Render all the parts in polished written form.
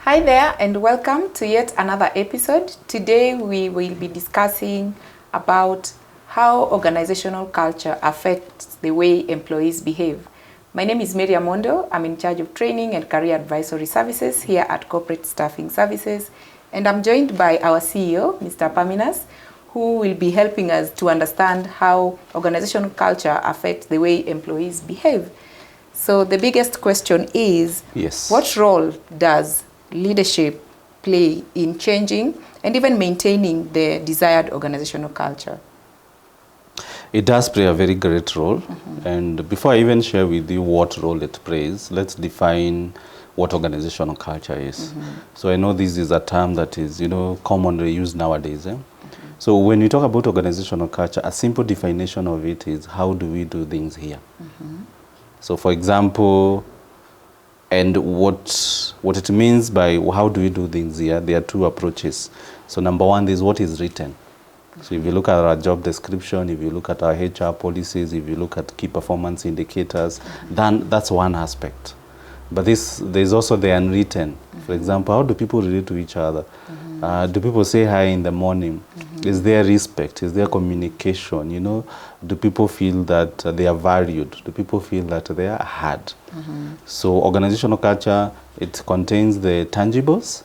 Hi there and welcome to yet another episode. Today we will be discussing about how organizational culture affects the way employees behave. My name is Miriam Mondo. I'm in charge of training and career advisory services here at Corporate Staffing Services, and I'm joined by our CEO, Mr. Paminas, who will be helping us to understand how organizational culture affects the way employees behave. So the biggest question is, what role does leadership play in changing and even maintaining the desired organizational culture? It does play a very great role. And before I even share with you what role it plays, let's define what organizational culture is. So I know this is a term that is, commonly used nowadays. So when we talk about organizational culture, a simple definition of it is, how do we do things here? So for example, and what it means by how do we do things here, there are two approaches. So number one is what is written. So if you look at our job description, if you look at our HR policies, if you look at key performance indicators, then that's one aspect. But there's also the unwritten. For example, how do people relate to each other? Do people say hi in the morning? Is there respect? Is there communication? Do people feel that they are valued? Do people feel that they are heard? So organizational culture, it contains the tangibles.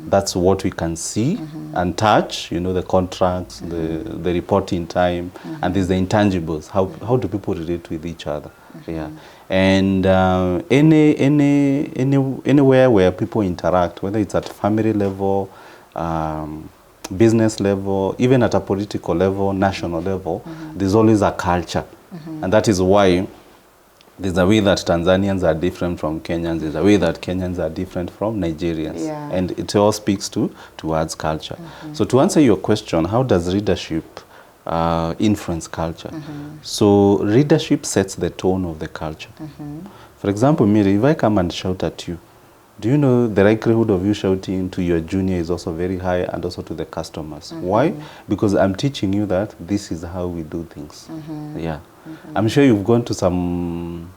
That's what we can see and touch, the contracts, the reporting time, and there's the intangibles. How do people relate with each other? Yeah. And anywhere where people interact, whether it's at family level, business level, even at a political level, national level, there's always a culture. And that is why there's a way that Tanzanians are different from Kenyans. There's a way that Kenyans are different from Nigerians. Yeah. And it all speaks towards culture. So to answer your question, how does leadership influence culture? So leadership sets the tone of the culture. For example, Miri, if I come and shout at you, do you know the likelihood of you shouting to your junior is also very high, and also to the customers? Why? Because I'm teaching you that this is how we do things. Yeah. I'm sure you've gone to some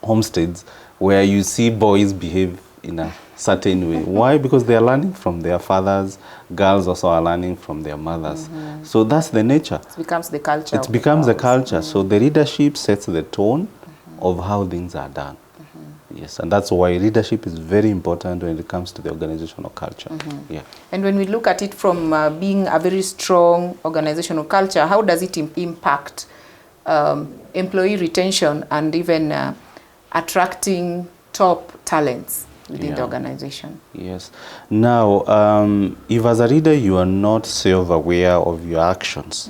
homesteads where you see boys behave in a certain way. Why? Because they are learning from their fathers. Girls also are learning from their mothers. So that's the nature. It becomes the culture. It becomes the culture. So the leadership sets the tone of how things are done. Yes, and that's why leadership is very important when it comes to the organizational culture. Yeah. And when we look at it from being a very strong organizational culture, how does it impact employee retention and even attracting top talents within the organization? Yes. Now, if as a leader you are not self-aware of your actions,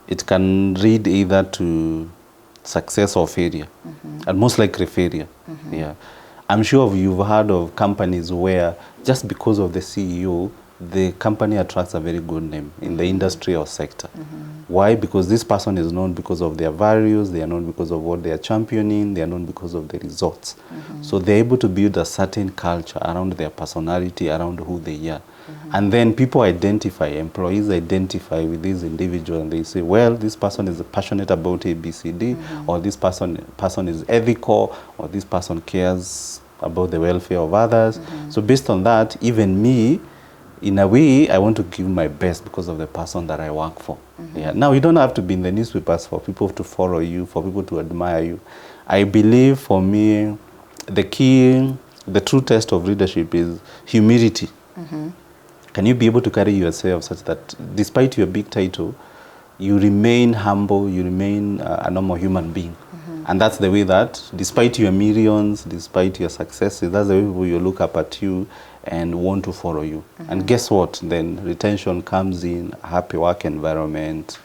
it can lead either to success or failure, and most likely failure. Yeah, I'm sure you've heard of companies where just because of the CEO, the company attracts a very good name in the industry or sector. Why? Because this person is known because of their values, they are known because of what they are championing, they are known because of the results. So they're able to build a certain culture around their personality, around who they are. And then people identify, employees identify with this individual, and they say, well, this person is passionate about ABCD, or this person is ethical, or this person cares about the welfare of others. So based on that, even me, in a way, I want to give my best because of the person that I work for. Yeah. Now, you don't have to be in the newspapers for people to follow you, for people to admire you. I believe, for me, the true test of leadership is humility. Can you be able to carry yourself such that despite your big title, you remain humble, you remain a normal human being? And that's the way that, despite your millions, despite your successes, that's the way people will look up at you and want to follow you. And guess what? Then retention comes in, a happy work environment.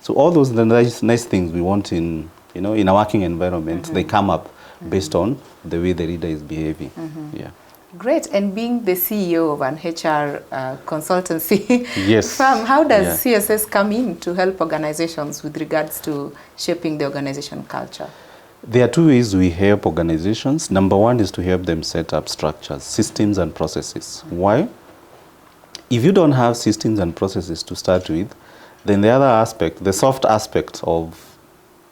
So all those nice things we want in a working environment, they come up based on the way the leader is behaving. Yeah. Great. And being the CEO of an HR consultancy Yes. firm, how does CSS come in to help organizations with regards to shaping the organization culture? There are two ways we help organizations. Number one is to help them set up structures, systems and processes. Why? If you don't have systems and processes to start with, then the other aspect, the soft aspect of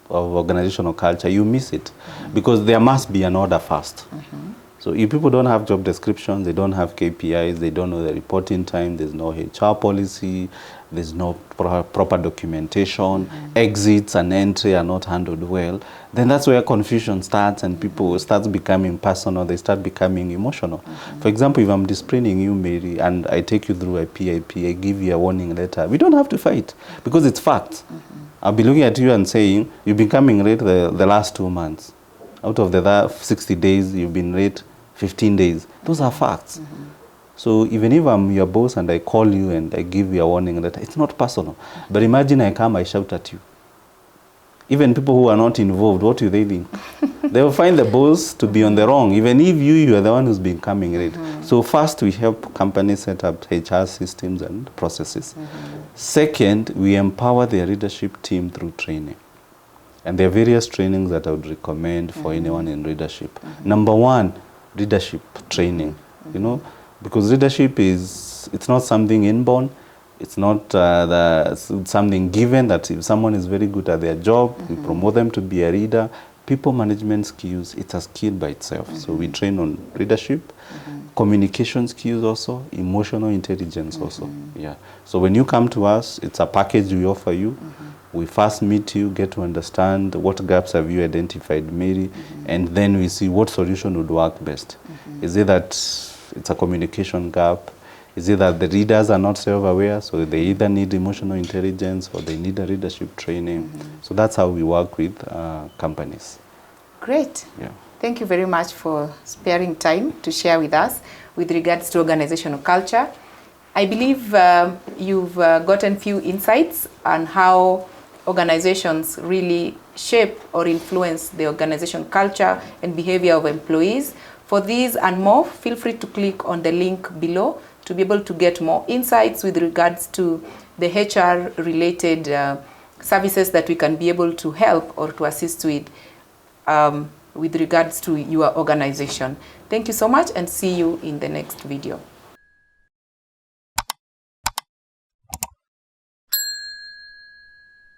organizational culture, you miss it. Because there must be an order first. So if people don't have job descriptions, they don't have KPIs, they don't know the reporting time, there's no HR policy, there's no proper documentation, exits and entry are not handled well, then that's where confusion starts and people start becoming personal, they start becoming emotional. For example, if I'm disciplining you, Mary, and I take you through a PIP, I give you a warning letter, we don't have to fight because it's facts. I'll be looking at you and saying, you've been coming late the last 2 months. Out of the 60 days, you've been late 15 days. Those are facts. So even if I'm your boss and I call you and I give you a warning that it's not personal. But imagine I come, I shout at you. Even people who are not involved, what do they think? They will find the boss to be on the wrong, even if you are the one who's been coming late. So first, we help companies set up HR systems and processes. Second, we empower their leadership team through training. And there are various trainings that I would recommend for anyone in leadership. Number one, leadership training, you know, because leadership it's not something inborn, it's not something given that if someone is very good at their job, we promote them to be a leader. People management skills, it's a skill by itself. So we train on leadership, communication skills also, emotional intelligence also. Yeah. So when you come to us, it's a package we offer you. We first meet you, get to understand what gaps have you identified, Mary, and then we see what solution would work best. Is it that it's a communication gap? Is it that the leaders are not self-aware, so they either need emotional intelligence or they need a leadership training? So that's how we work with companies. Great. Yeah. Thank you very much for sparing time to share with us with regards to organizational culture. I believe you've gotten few insights on how organizations really shape or influence the organization culture and behavior of employees. For these and more, feel free to click on the link below to be able to get more insights with regards to the HR related services that we can be able to help or to assist with regards to your organization. Thank you so much and see you in the next video.